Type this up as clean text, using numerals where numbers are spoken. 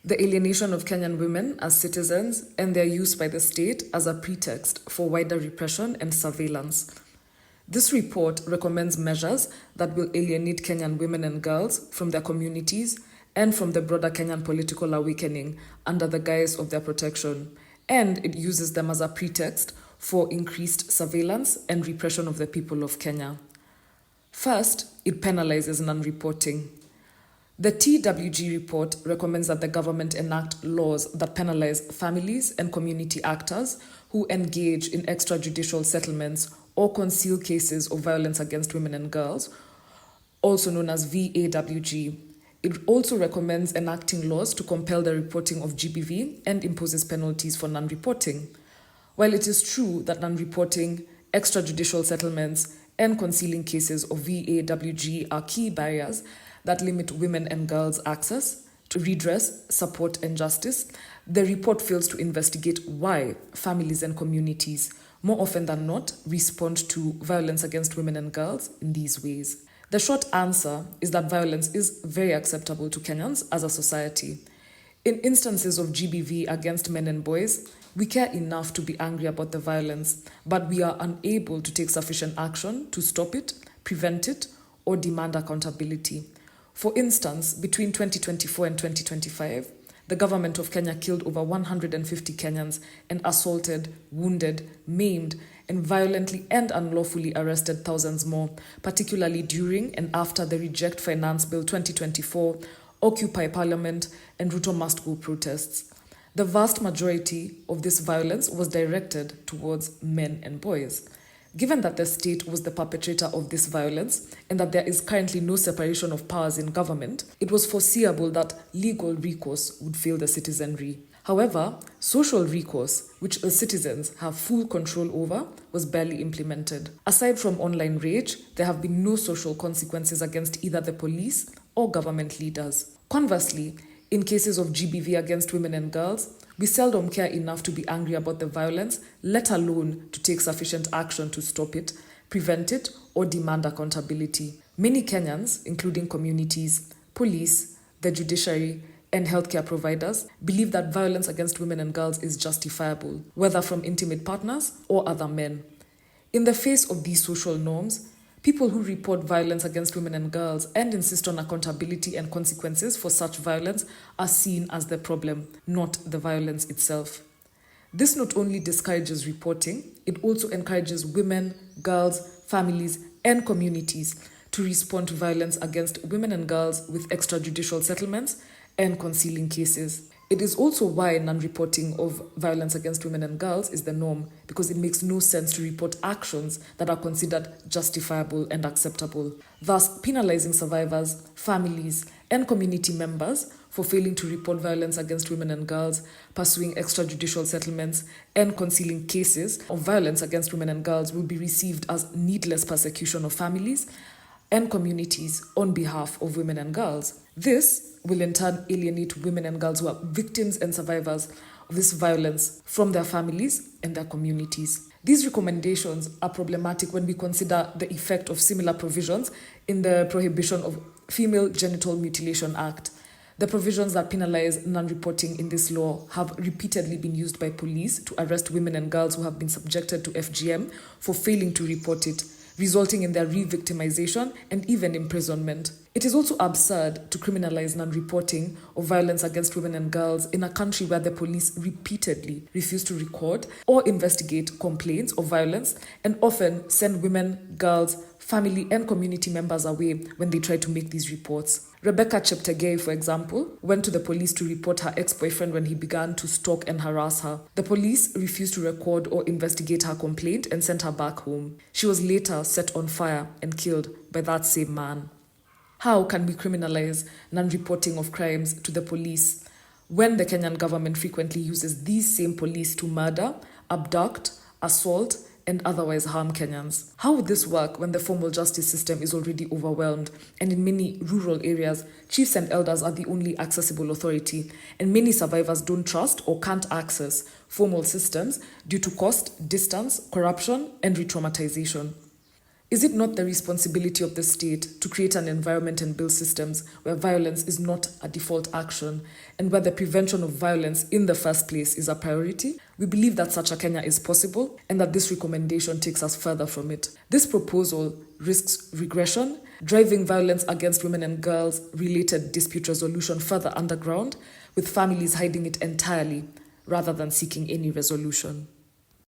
the alienation of Kenyan women as citizens, and their use by the state as a pretext for wider repression and surveillance. This report recommends measures that will alienate Kenyan women and girls from their communities and from the broader Kenyan political awakening under the guise of their protection, and it uses them as a pretext for increased surveillance and repression of the people of Kenya. First, it penalizes non-reporting. The TWG report recommends that the government enact laws that penalize families and community actors who engage in extrajudicial settlements or conceal cases of violence against women and girls, also known as VAWG. It also recommends enacting laws to compel the reporting of GBV and imposes penalties for non-reporting. While it is true that non-reporting, extrajudicial settlements, and concealing cases of VAWG are key barriers that limit women and girls' access to redress, support, and justice, the report fails to investigate why families and communities, more often than not, respond to violence against women and girls in these ways. The short answer is that violence is very acceptable to Kenyans as a society. In instances of GBV against men and boys, we care enough to be angry about the violence, but we are unable to take sufficient action to stop it, prevent it, or demand accountability. For instance, between 2024 and 2025, the government of Kenya killed over 150 Kenyans and assaulted, wounded, maimed, and violently and unlawfully arrested thousands more, particularly during and after the Reject Finance Bill 2024, Occupy Parliament, and Ruto Must Go protests. The vast majority of this violence was directed towards men and boys. Given that the state was the perpetrator of this violence and that there is currently no separation of powers in government, it was foreseeable that legal recourse would fail the citizenry. However, social recourse, which the citizens have full control over, was barely implemented. Aside from online rage, there have been no social consequences against either the police or government leaders. Conversely, in cases of GBV against women and girls, we seldom care enough to be angry about the violence, let alone to take sufficient action to stop it, prevent it, or demand accountability. Many Kenyans, including communities, police, the judiciary, and healthcare providers, believe that violence against women and girls is justifiable, whether from intimate partners or other men. In the face of these social norms, people who report violence against women and girls and insist on accountability and consequences for such violence are seen as the problem, not the violence itself. This not only discourages reporting, it also encourages women, girls, families, and communities to respond to violence against women and girls with extrajudicial settlements and concealing cases. It is also why non-reporting of violence against women and girls is the norm, because it makes no sense to report actions that are considered justifiable and acceptable, thus penalizing survivors, families, and community members for failing to report violence against women and girls, pursuing extrajudicial settlements, and concealing cases of violence against women and girls will be received as needless persecution of families and communities on behalf of women and girls. This will in turn alienate women and girls who are victims and survivors of this violence from their families and their communities. These recommendations are problematic when we consider the effect of similar provisions in the Prohibition of Female Genital Mutilation Act. The provisions that penalize non-reporting in this law have repeatedly been used by police to arrest women and girls who have been subjected to FGM for failing to report it, resulting in their re-victimization and even imprisonment. It is also absurd to criminalize non-reporting of violence against women and girls in a country where the police repeatedly refuse to record or investigate complaints of violence and often send women, girls, family, and community members away when they try to make these reports. Rebecca Cheptegei, for example, went to the police to report her ex-boyfriend when he began to stalk and harass her. The police refused to record or investigate her complaint and sent her back home. She was later set on fire and killed by that same man. How can we criminalize non-reporting of crimes to the police when the Kenyan government frequently uses these same police to murder, abduct, assault, and otherwise harm Kenyans? How would this work when the formal justice system is already overwhelmed, and in many rural areas, chiefs and elders are the only accessible authority, and many survivors don't trust or can't access formal systems due to cost, distance, corruption, and re-traumatization? Is it not the responsibility of the state to create an environment and build systems where violence is not a default action and where the prevention of violence in the first place is a priority? We believe that such a Kenya is possible and that this recommendation takes us further from it. This proposal risks regression, driving violence against women and girls related dispute resolution further underground, with families hiding it entirely rather than seeking any resolution.